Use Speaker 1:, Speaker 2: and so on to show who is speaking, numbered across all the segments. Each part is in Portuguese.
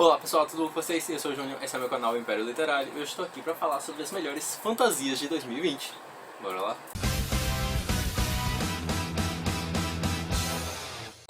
Speaker 1: Olá pessoal, tudo bom com vocês? Eu sou o Júnior, esse é o meu canal Império Literário e eu estou aqui para falar sobre as melhores fantasias de 2020. Bora lá?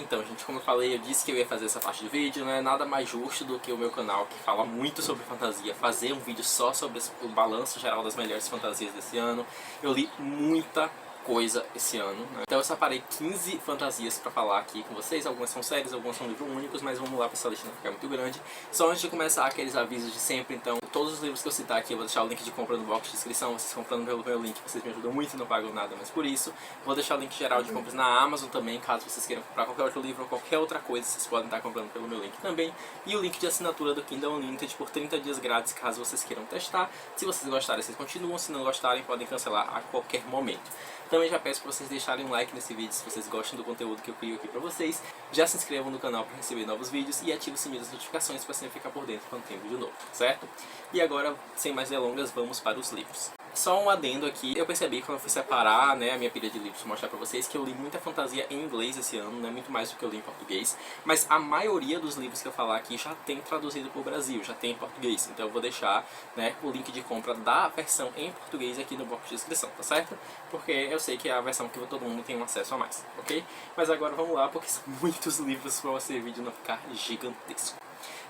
Speaker 1: Então, gente, como eu falei, eu disse que eu ia fazer essa parte do vídeo, não é nada mais justo do que o meu canal, que fala muito sobre fantasia, fazer um vídeo só sobre o balanço geral das melhores fantasias desse ano. Eu li muita coisa esse ano, né? Então eu separei 15 fantasias pra falar aqui com vocês. Algumas são séries, algumas são livros únicos, mas vamos lá pra essa lista não ficar muito grande. Só antes de começar, aqueles avisos de sempre. Então, todos os livros que eu citar aqui eu vou deixar o link de compra no box de descrição. Vocês comprando pelo meu link, vocês me ajudam muito e não pagam nada, mas por isso vou deixar o link geral de compras na Amazon também, caso vocês queiram comprar qualquer outro livro ou qualquer outra coisa, vocês podem estar comprando pelo meu link também. E o link de assinatura do Kindle Unlimited por 30 dias grátis, caso vocês queiram testar. Se vocês gostarem, vocês continuam. Se não gostarem, podem cancelar a qualquer momento. Também já peço para vocês deixarem um like nesse vídeo se vocês gostam do conteúdo que eu crio aqui para vocês. Já se inscrevam no canal para receber novos vídeos e ativem o sininho das notificações para sempre ficar por dentro quando tem vídeo novo, certo? E agora, sem mais delongas, vamos para os livros. Só um adendo aqui, eu percebi quando eu fui separar, né, a minha pilha de livros para mostrar pra vocês que eu li muita fantasia em inglês esse ano, né, muito mais do que eu li em português, mas a maioria dos livros que eu falar aqui já tem traduzido para o Brasil, já tem em português, então eu vou deixar, né, o link de compra da versão em português aqui no box de descrição, tá certo? Porque eu sei que é a versão que todo mundo tem um acesso a mais, ok? Mas agora vamos lá, porque são muitos livros para esse vídeo não ficar gigantesco.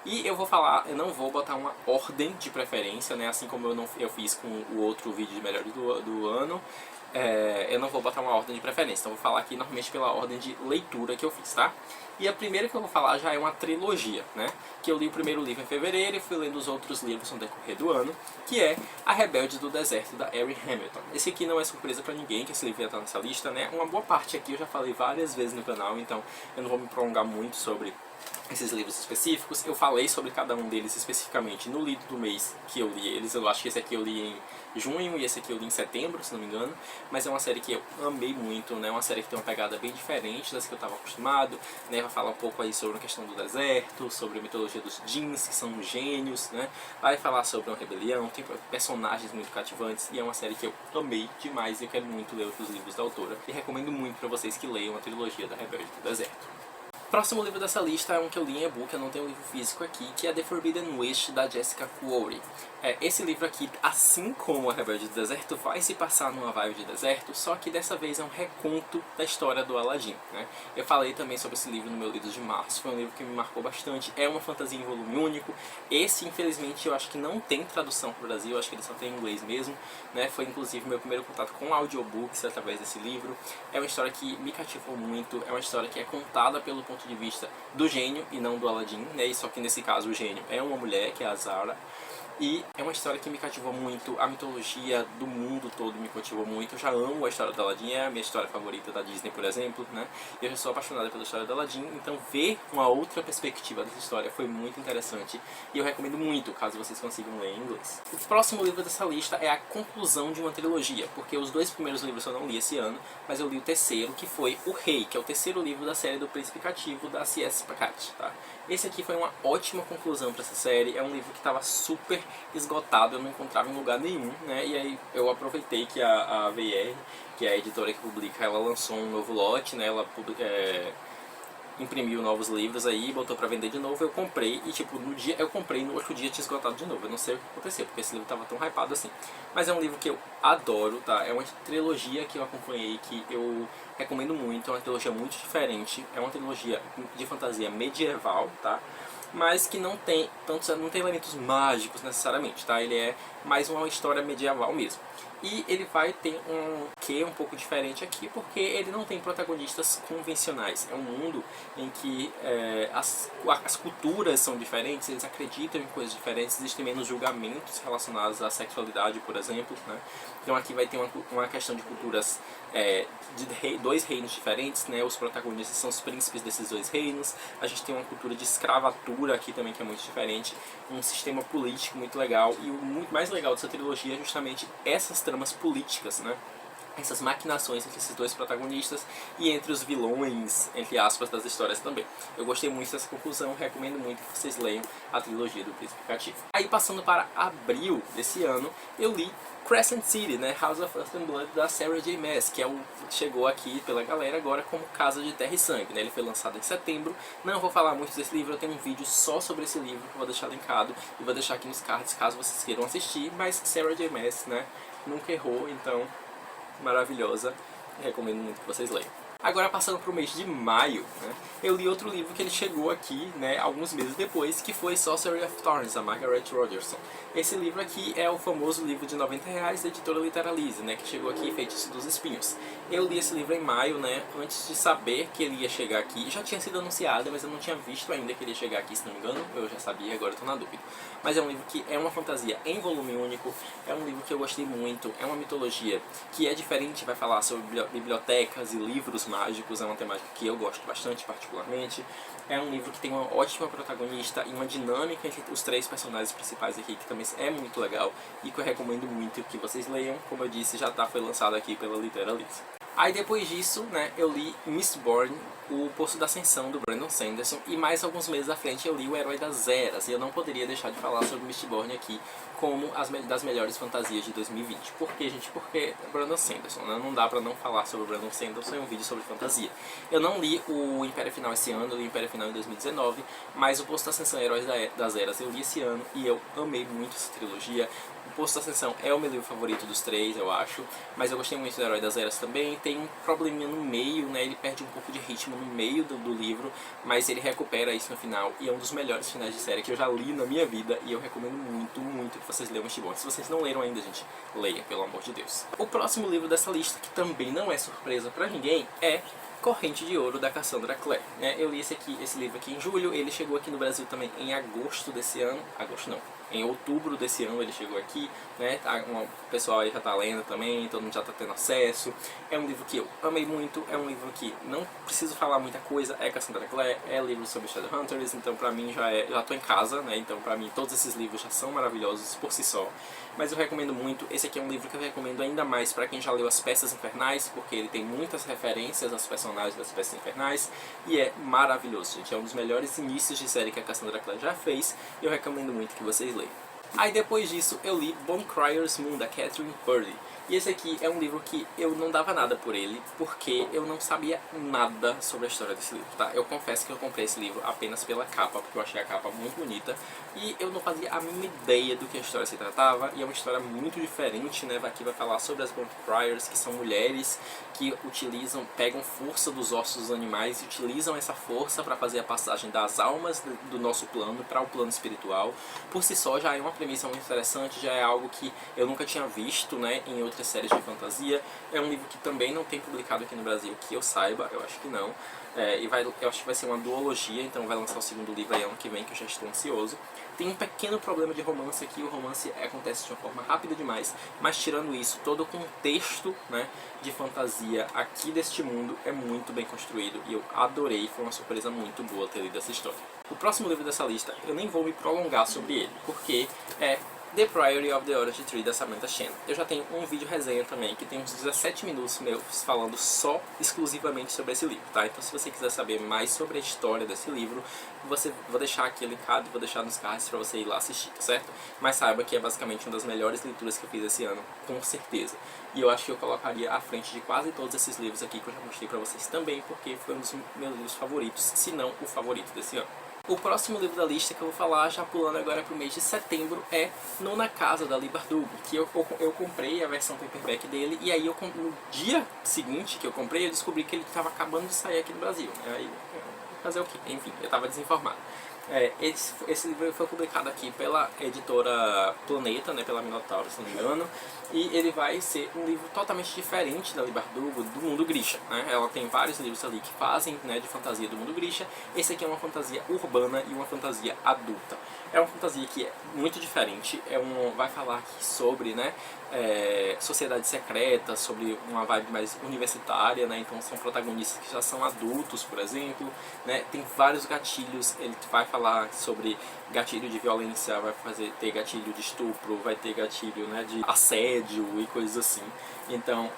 Speaker 1: E eu vou falar, eu não vou botar uma ordem de preferência, né? Assim como eu fiz com o outro vídeo de melhores do ano. Eu não vou botar uma ordem de preferência, então eu vou falar aqui normalmente pela ordem de leitura que eu fiz, tá? E a primeira que eu vou falar já é uma trilogia, né? Que eu li o primeiro livro em fevereiro e fui lendo os outros livros no decorrer do ano, que é A Rebelde do Deserto, da Ari Hamilton. Esse aqui não é surpresa pra ninguém que esse livro ia estar nessa lista, né? Uma boa parte aqui eu já falei várias vezes no canal, então eu não vou me prolongar muito sobre esses livros específicos. Eu falei sobre cada um deles especificamente no livro do mês que eu li eles. Eu acho que esse aqui eu li em junho e esse aqui eu li em setembro, se não me engano. Mas é uma série que eu amei muito, né? Uma série que tem uma pegada bem diferente das que eu estava acostumado, né? Vai falar um pouco aí sobre a questão do deserto, sobre a mitologia dos jeans, que são gênios, né? Vai falar sobre uma rebelião, tem personagens muito cativantes e é uma série que eu amei demais e eu quero muito ler outros livros da autora. E recomendo muito para vocês que leiam a trilogia da Rebelde do Deserto. O próximo livro dessa lista é um que eu li em e-book, eu não tenho um livro físico aqui, que é The Forbidden Wish, da Jessica Khoury. Esse livro aqui, assim como A Rebelde do Deserto, vai se passar numa vibe de deserto, só que dessa vez é um reconto da história do Aladdin, né? Eu falei também sobre esse livro no meu livro de março, foi um livro que me marcou bastante, é uma fantasia em volume único. Esse, infelizmente, eu acho que não tem tradução para o Brasil, eu acho que ele só tem em inglês mesmo, né? Foi inclusive meu primeiro contato com audiobooks através desse livro. É uma história que me cativou muito, é uma história que é contada pelo ponto de vista do gênio e não do Aladdin, né? E só que nesse caso o gênio é uma mulher, que é a Zara. E é uma história que me cativou muito, a mitologia do mundo todo me cativou muito. Eu já amo a história do Aladdin, é a minha história favorita da Disney, por exemplo, né? Eu já sou apaixonada pela história do Aladdin, então ver uma outra perspectiva dessa história foi muito interessante. E eu recomendo muito, caso vocês consigam ler em inglês. O próximo livro dessa lista é a conclusão de uma trilogia, porque os dois primeiros livros eu não li esse ano, mas eu li o terceiro, que foi O Rei, que é o terceiro livro da série do Príncipe Cativo, da C.S. Pacat, tá? Esse aqui foi uma ótima conclusão para essa série, é um livro que estava super esgotado, eu não encontrava em lugar nenhum, né? E aí eu aproveitei que a VR, que é a editora que publica, ela lançou um novo lote, né? Ela imprimiu novos livros aí, botou pra vender de novo, eu comprei e tipo, no dia eu comprei, no outro dia tinha esgotado de novo. Eu não sei o que aconteceu, porque esse livro tava tão hypado assim. Mas é um livro que eu adoro, tá? É uma trilogia que eu acompanhei, que eu recomendo muito, é uma trilogia muito diferente, é uma trilogia de fantasia medieval, tá? Mas que não tem elementos mágicos necessariamente, tá? Ele é mais uma história medieval mesmo. E ele vai ter um quê um pouco diferente aqui, porque ele não tem protagonistas convencionais. É um mundo em que as culturas são diferentes, eles acreditam em coisas diferentes, existem menos julgamentos relacionados à sexualidade, por exemplo, né? Então aqui vai ter uma questão de culturas de dois reinos diferentes, né? Os protagonistas são os príncipes desses dois reinos. A gente tem uma cultura de escravatura aqui também que é muito diferente, um sistema político muito legal, e o muito mais legal dessa trilogia é justamente essas tramas políticas, né? essas maquinações entre esses dois protagonistas e entre os vilões, entre aspas, das histórias também. Eu gostei muito dessa conclusão, recomendo muito que vocês leiam a trilogia do Príncipe Cativo. Aí passando para abril desse ano, eu li Crescent City, né, House of Earth and Blood, da Sarah J Maas, que chegou aqui pela galera agora como Casa de Terra e Sangue, né? Ele foi lançado em setembro. Não vou falar muito desse livro, eu tenho um vídeo só sobre esse livro que eu vou deixar linkado e vou deixar aqui nos cards caso vocês queiram assistir, mas Sarah J Maas, né, nunca errou, então maravilhosa, recomendo muito que vocês leiam. Agora passando para o mês de maio, né, eu li outro livro que ele chegou aqui, né, alguns meses depois, que foi Sorcery of Thorns, da Margaret Rogerson. Esse livro aqui é o famoso livro de R$90 da editora Literalize, né, que chegou aqui, Feitiço dos Espinhos. Eu li esse livro em maio, né, antes de saber que ele ia chegar aqui. Já tinha sido anunciado, mas eu não tinha visto ainda que ele ia chegar aqui, se não me engano. Eu já sabia, agora estou na dúvida. Mas é um livro que é uma fantasia em volume único, é um livro que eu gostei muito, é uma mitologia que é diferente, vai falar sobre bibliotecas e livros mágicos, é uma temática que eu gosto bastante, particularmente. É um livro que tem uma ótima protagonista e uma dinâmica entre os três personagens principais aqui, que também é muito legal e que eu recomendo muito que vocês leiam. Como eu disse, foi lançado aqui pela Literalize. Aí depois disso, né, eu li Mistborn, o Poço da Ascensão, do Brandon Sanderson, e mais alguns meses à frente eu li O Herói das Eras, e eu não poderia deixar de falar sobre Mistborn aqui como das melhores fantasias de 2020. Por quê, gente? Porque Brandon Sanderson, né? Não dá pra não falar sobre o Brandon Sanderson em um vídeo sobre fantasia. Eu não li o Império Final esse ano, eu li o Império Final em 2019, mas o Poço da Ascensão e Heróis das Eras eu li esse ano, e eu amei muito essa trilogia. O Poço da Ascensão é o meu livro favorito dos três, eu acho, mas eu gostei muito do Herói das Eras também. Tem um probleminha no meio, né, ele perde um pouco de ritmo no meio do livro, mas ele recupera isso no final, e é um dos melhores finais de série que eu já li na minha vida, e eu recomendo muito, muito que vocês leiam Mistborn. Se vocês não leram ainda, gente, leiam, pelo amor de Deus. O próximo livro dessa lista, que também não é surpresa pra ninguém, é Corrente de Ouro, da Cassandra Clare, né? Eu li esse livro aqui em julho, ele chegou aqui no Brasil também em agosto desse ano, em outubro desse ano ele chegou aqui, né? O pessoal aí já tá lendo também, todo mundo já tá tendo acesso. É um livro que eu amei muito, é um livro que não preciso falar muita coisa, é Cassandra Clare, é livro sobre Shadowhunters, então pra mim já tô em casa, né? Então pra mim todos esses livros já são maravilhosos por si só. Mas eu recomendo muito, esse aqui é um livro que eu recomendo ainda mais para quem já leu As Peças Infernais, porque ele tem muitas referências aos personagens das Peças Infernais, e é maravilhoso, gente. É um dos melhores inícios de série que a Cassandra Clare já fez, e eu recomendo muito que vocês leiam. Aí depois disso eu li Bonecryer's Moon, da Catherine Purdy. E esse aqui é um livro que eu não dava nada por ele, porque eu não sabia nada sobre a história desse livro, tá? Eu confesso que eu comprei esse livro apenas pela capa, porque eu achei a capa muito bonita, e eu não fazia a mínima ideia do que a história se tratava, e é uma história muito diferente, né? Aqui vai falar sobre as Bonecryers, que são mulheres que pegam força dos ossos dos animais e utilizam essa força para fazer a passagem das almas do nosso plano para o plano espiritual. Por si só já é uma premissa muito interessante, já é algo que eu nunca tinha visto, né, em outras séries de fantasia. É um livro que também não tem publicado aqui no Brasil, que eu saiba, eu acho que não. Eu acho que vai ser uma duologia, então vai lançar o segundo livro aí ano que vem, que eu já estou ansioso. Tem um pequeno problema de romance aqui, o romance acontece de uma forma rápida demais, mas tirando isso, todo o contexto, né, de fantasia aqui deste mundo é muito bem construído, e eu adorei, foi uma surpresa muito boa ter lido essa história. O próximo livro dessa lista, eu nem vou me prolongar sobre ele, porque é The Priory of the Orange Tree, da Samantha Shen. Eu já tenho um vídeo resenha também, que tem uns 17 minutos meus falando exclusivamente sobre esse livro, tá? Então se você quiser saber mais sobre a história desse livro, vou deixar aqui linkado, vou deixar nos cards pra você ir lá assistir, tá certo? Mas saiba que é basicamente uma das melhores leituras que eu fiz esse ano, com certeza. E eu acho que eu colocaria à frente de quase todos esses livros aqui que eu já mostrei pra vocês também, porque foi um dos meus livros favoritos, se não o favorito desse ano. O próximo livro da lista que eu vou falar, já pulando agora para o mês de setembro, é Nona Casa, da Leigh Bardugo, que eu comprei a versão paperback dele, e aí no dia seguinte que eu comprei, eu descobri que ele estava acabando de sair aqui no Brasil, né? Aí, fazer o quê? Enfim, eu estava desinformado. Esse livro foi publicado aqui pela editora Planeta, né, pela Minotauro, se não me engano, e ele vai ser um livro totalmente diferente da Leigh Bardugo, do mundo Grisha, né? Ela tem vários livros ali que fazem, né, de fantasia do mundo Grisha. Esse aqui é uma fantasia urbana e uma fantasia adulta. É uma fantasia que é muito diferente, vai falar aqui sobre, né, sociedade secreta, sobre uma vibe mais universitária, né? Então são protagonistas que já são adultos, por exemplo, né? Tem vários gatilhos, ele vai falar sobre gatilho de violência, vai ter gatilho de estupro, vai ter gatilho, né, de assédio e coisas assim. Então,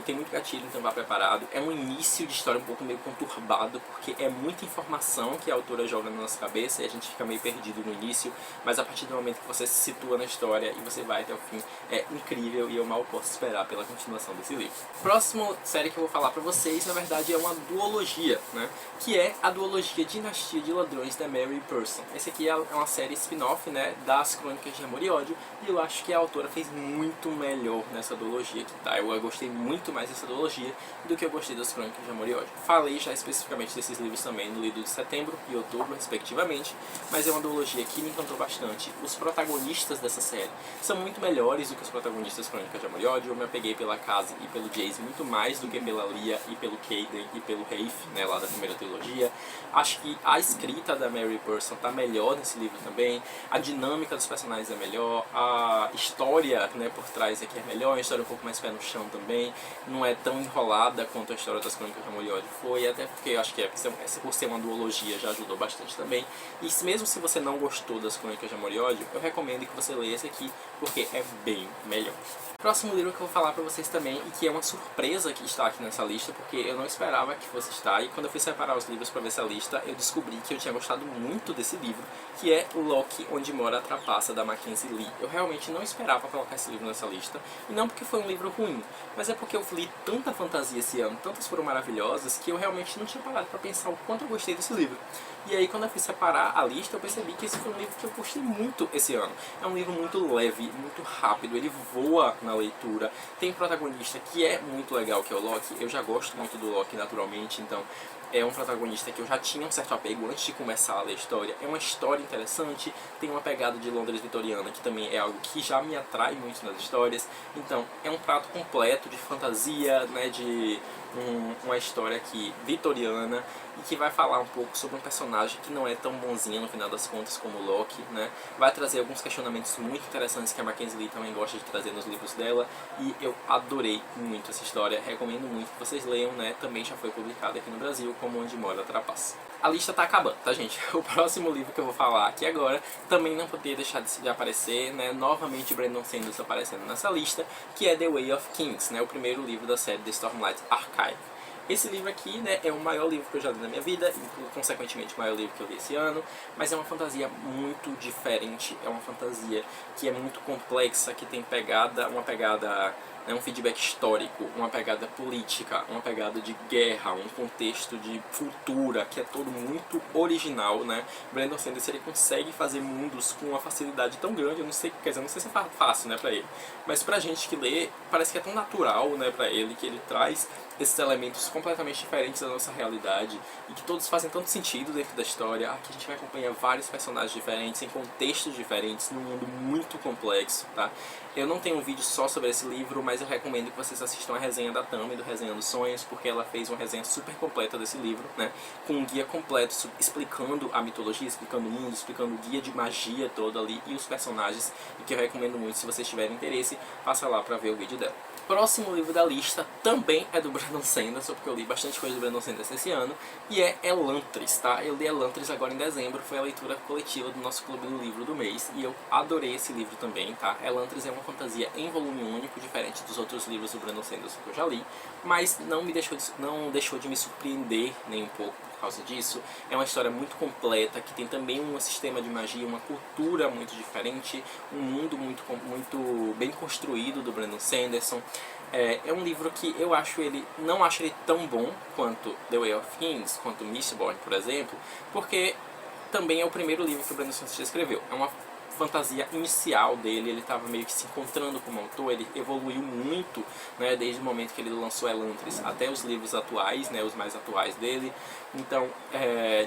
Speaker 1: tem muito gatilho, então vá preparado. É um início de história um pouco meio conturbado, porque é muita informação que a autora joga na nossa cabeça e a gente fica meio perdido no início, mas a partir do momento que você se situa na história e você vai até o fim, é incrível e eu mal posso esperar pela continuação desse livro. Próxima série que eu vou falar pra vocês, na verdade, é uma duologia, né? Que é a duologia Dinastia de Ladrões da Mary Person. Esse aqui é uma série spin-off, né, das Crônicas de Amor e Ódio, e eu acho que a autora fez muito melhor nessa duologia aqui, tá? Eu gostei muito mais dessa duologia do que eu gostei das Crônicas de Amor e Ódio. Falei já especificamente desses livros também no livro de setembro e outubro, respectivamente, mas é uma duologia que me encantou bastante. Os protagonistas dessa série são muito melhores do que os protagonistas das Crônicas de Amor e Ódio. Eu me apeguei pela Cassie e pelo Jace muito mais do que pela Lia e pelo Caden e pelo Rafe, né, lá da primeira trilogia. Acho que a escrita da Mary Person tá melhor nesse livro também, a dinâmica dos personagens é melhor, a história, né, por trás aqui é melhor, a história é um pouco mais pé no chão também, não é tão enrolada quanto a história das Crônicas de Amor e Ódio foi, até porque eu acho que por ser uma duologia já ajudou bastante também. E mesmo se você não gostou das Crônicas de Amor e Ódio, eu recomendo que você leia esse aqui, porque é bem melhor. Próximo livro que eu vou falar pra vocês também, e que é uma surpresa que está aqui nessa lista, porque eu não esperava que fosse estar, e quando eu fui separar os livros pra ver essa lista, eu descobri que eu tinha gostado muito desse livro, que é Loki, Onde Mora a Trapaça, da Mackenzie Lee. Eu realmente não esperava colocar esse livro nessa lista, e não porque foi um livro ruim, mas é porque eu li tanta fantasia esse ano, tantas foram maravilhosas, que eu realmente não tinha parado pra pensar o quanto eu gostei desse livro. E aí quando eu fui separar a lista, eu percebi que esse foi um livro que eu gostei muito esse ano. É um livro muito leve, muito rápido, ele voa na leitura. Tem um protagonista que é muito legal, que é o Loki. Eu já gosto muito do Loki naturalmente, então é um protagonista que eu já tinha um certo apego antes de começar a ler a história. É uma história interessante, tem uma pegada de Londres vitoriana, que também é algo que já me atrai muito nas histórias. Então é um prato completo de fantasia, né, de uma história aqui vitoriana, e que vai falar um pouco sobre um personagem que não é tão bonzinho no final das contas como o Loki, né? Vai trazer alguns questionamentos muito interessantes que a Mackenzie Lee também gosta de trazer nos livros dela, e eu adorei muito essa história, recomendo muito que vocês leiam, né? Também já foi publicada aqui no Brasil como Onde Mora a Trapaça. A lista tá acabando, tá, gente? O próximo livro que eu vou falar aqui agora também não poderia deixar de aparecer, né? Novamente Brandon Sanderson aparecendo nessa lista, que é The Way of Kings, né? O primeiro livro da série The Stormlight Archive. Esse livro aqui, né, é o maior livro que eu já li na minha vida, e consequentemente o maior livro que eu li esse ano, mas é uma fantasia muito diferente, é uma fantasia que é muito complexa, que tem uma pegada, né, um feedback histórico, uma pegada política, uma pegada de guerra, um contexto de cultura, que é todo muito original, né? Brandon Sanderson, ele consegue fazer mundos com uma facilidade tão grande, eu não sei, quer dizer, não sei se é fácil, né, pra ele, mas pra gente que lê, parece que é tão natural, né, pra ele, que ele traz esses elementos completamente diferentes da nossa realidade e que todos fazem tanto sentido dentro da história. Aqui a gente vai acompanhar vários personagens diferentes, em contextos diferentes, num mundo muito complexo, tá? Eu não tenho um vídeo só sobre esse livro, mas eu recomendo que vocês assistam a resenha da Tami, do Resenhando Sonhos, porque ela fez uma resenha super completa desse livro, né? Com um guia completo explicando a mitologia, explicando o mundo, explicando o guia de magia todo ali e os personagens, e que eu recomendo muito. Se vocês tiverem interesse, passa lá pra ver o vídeo dela. Próximo livro da lista também é do Brandon Sanderson, porque eu li bastante coisa do Brandon Sanderson esse ano, e é Elantris, tá? Eu li Elantris agora em dezembro, foi a leitura coletiva do nosso clube do livro do mês, e eu adorei esse livro também, tá? Elantris é uma fantasia em volume único, diferente dos outros livros do Brandon Sanderson que eu já li, mas não deixou de me surpreender nem um pouco por causa disso. É uma história muito completa, que tem também um sistema de magia, uma cultura muito diferente, um mundo muito bem construído do Brandon Sanderson. É um livro que eu não acho ele tão bom quanto The Way of Kings, quanto Mistborn, por exemplo, porque também é o primeiro livro que o Brandon Sanderson escreveu. É uma fantasia inicial dele, ele estava meio que se encontrando como autor, ele evoluiu muito, né, desde o momento que ele lançou Elantris até os livros atuais, né, os mais atuais dele. Então,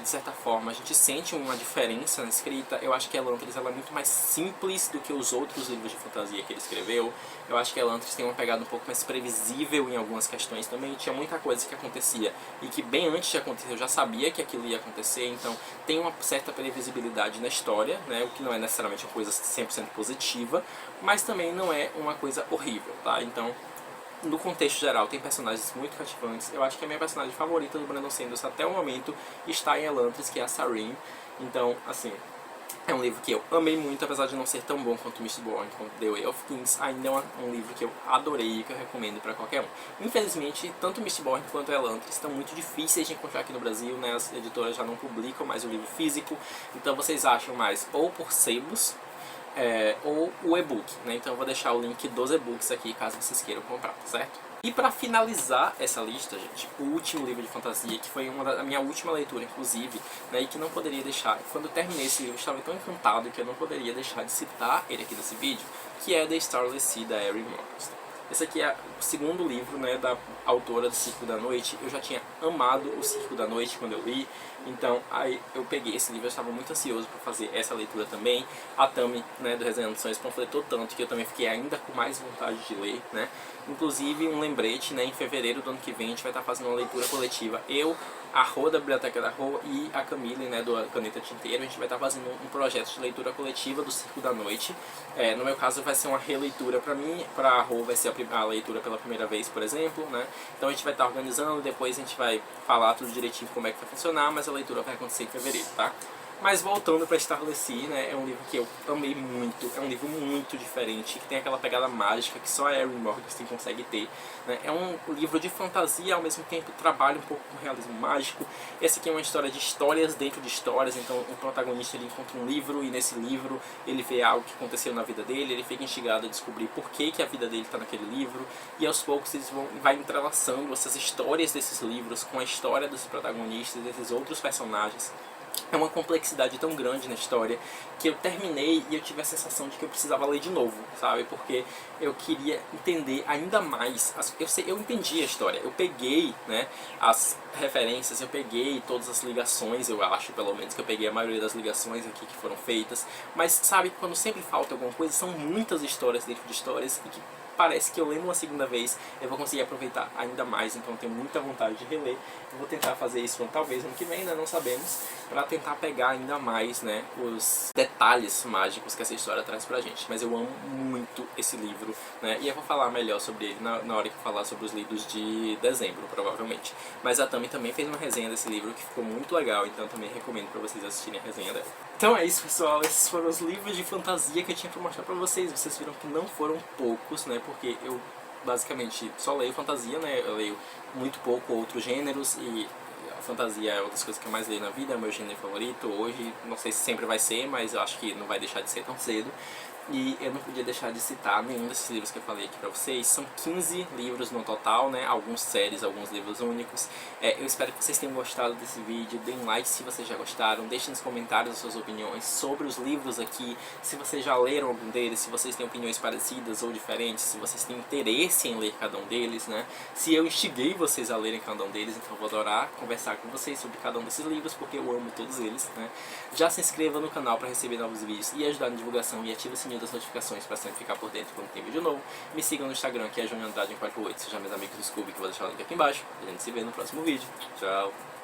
Speaker 1: de certa forma, a gente sente uma diferença na escrita. Eu acho que Elantris ela é muito mais simples do que os outros livros de fantasia que ele escreveu. Eu acho que Elantris tem uma pegada um pouco mais previsível em algumas questões também. Tinha muita coisa que acontecia e que bem antes de acontecer eu já sabia que aquilo ia acontecer, então tem uma certa previsibilidade na história, né, o que não é necessariamente uma coisa 100% positiva, mas também não é uma coisa horrível, tá? Então, no contexto geral, tem personagens muito cativantes. Eu acho que a minha personagem favorita do Brandon Sanderson até o momento está em Elantris, que é a Sarene. Então, assim, é um livro que eu amei muito, apesar de não ser tão bom quanto Mistborn, quanto The Way of Kings, ainda é um livro que eu adorei e que eu recomendo para qualquer um. Infelizmente, tanto Mistborn quanto Elantris estão muito difíceis de encontrar aqui no Brasil, né? As editoras já não publicam mais o livro físico, então vocês acham mais ou por sebos, ou o e-book, né? Então eu vou deixar o link dos e-books aqui, caso vocês queiram comprar, tá certo? E para finalizar essa lista, gente, o último livro de fantasia, que foi a minha última leitura, inclusive, né, e que não poderia deixar, quando eu terminei esse livro, eu estava tão encantado que eu não poderia deixar de citar ele aqui nesse vídeo, que é The Starless Sea, da Erin Morgenstern. Esse aqui é o segundo livro, né, da autora do Círculo da Noite. Eu já tinha amado o Círculo da Noite quando eu li, então aí eu peguei esse livro, eu estava muito ansioso para fazer essa leitura também. A Tami, né, do Resenhando Sonhos, panfletou tanto que eu também fiquei ainda com mais vontade de ler, né. Inclusive, um lembrete, né, em fevereiro do ano que vem a gente vai estar fazendo uma leitura coletiva. Eu, a Rô da Biblioteca da Rô e a Camille, né, do Caneta Tinteiro, a gente vai estar fazendo um projeto de leitura coletiva do Círculo da Noite. No meu caso vai ser uma releitura para mim, para a Rô vai ser a leitura pela primeira vez, por exemplo, né. Então a gente vai estar organizando, depois a gente vai falar tudo direitinho como é que vai funcionar, mas a leitura vai acontecer em fevereiro, tá? Mas voltando para Starless Sea, né, é um livro que eu amei muito, é um livro muito diferente, que tem aquela pegada mágica que só a Erin Morgenstern consegue ter, né. É um livro de fantasia, ao mesmo tempo trabalha um pouco com realismo mágico. Esse aqui é uma história de histórias dentro de histórias, então o protagonista ele encontra um livro e nesse livro ele vê algo que aconteceu na vida dele, ele fica instigado a descobrir por que a vida dele está naquele livro, e aos poucos eles vai entrelaçando essas histórias desses livros com a história dos protagonistas, desses outros personagens. É uma complexidade tão grande na história que eu terminei e eu tive a sensação de que eu precisava ler de novo, sabe? Porque eu queria entender ainda mais. Eu entendi a história, eu peguei, né, as referências, eu peguei todas as ligações, eu acho pelo menos que eu peguei a maioria das ligações aqui que foram feitas. Mas sabe, quando sempre falta alguma coisa, são muitas histórias dentro de histórias e que parece que eu lendo uma segunda vez eu vou conseguir aproveitar ainda mais, então eu tenho muita vontade de reler. Eu vou tentar fazer isso talvez ano que vem, né, não sabemos, para tentar pegar ainda mais, né, os detalhes mágicos que essa história traz pra gente. Mas eu amo muito esse livro, né, e eu vou falar melhor sobre ele na hora que eu falar sobre os livros de dezembro, provavelmente. Mas a Tami também fez uma resenha desse livro que ficou muito legal, então eu também recomendo para vocês assistirem a resenha dela. Então é isso, pessoal, esses foram os livros de fantasia que eu tinha pra mostrar pra vocês. Vocês viram que não foram poucos, né, porque eu basicamente só leio fantasia, né, eu leio muito pouco outros gêneros e a fantasia é uma das coisas que eu mais leio na vida, é o meu gênero favorito. Hoje, não sei se sempre vai ser, mas eu acho que não vai deixar de ser tão cedo. E eu não podia deixar de citar nenhum desses livros que eu falei aqui pra vocês. São 15 livros no total, né? Alguns séries, alguns livros únicos. Eu espero que vocês tenham gostado desse vídeo. Deem like se vocês já gostaram. Deixem nos comentários as suas opiniões sobre os livros aqui. Se vocês já leram algum deles, se vocês têm opiniões parecidas ou diferentes, se vocês têm interesse em ler cada um deles, né? Se eu instiguei vocês a lerem cada um deles, então eu vou adorar conversar com vocês sobre cada um desses livros, porque eu amo todos eles, né? Já se inscreva no canal para receber novos vídeos e ajudar na divulgação, e ative o sininho das notificações para sempre ficar por dentro quando tem vídeo novo. Me sigam no Instagram, que é JuniorAndrade48, sejam meus amigos do Scooby, que eu vou deixar o link aqui embaixo. A gente se vê no próximo vídeo. Tchau!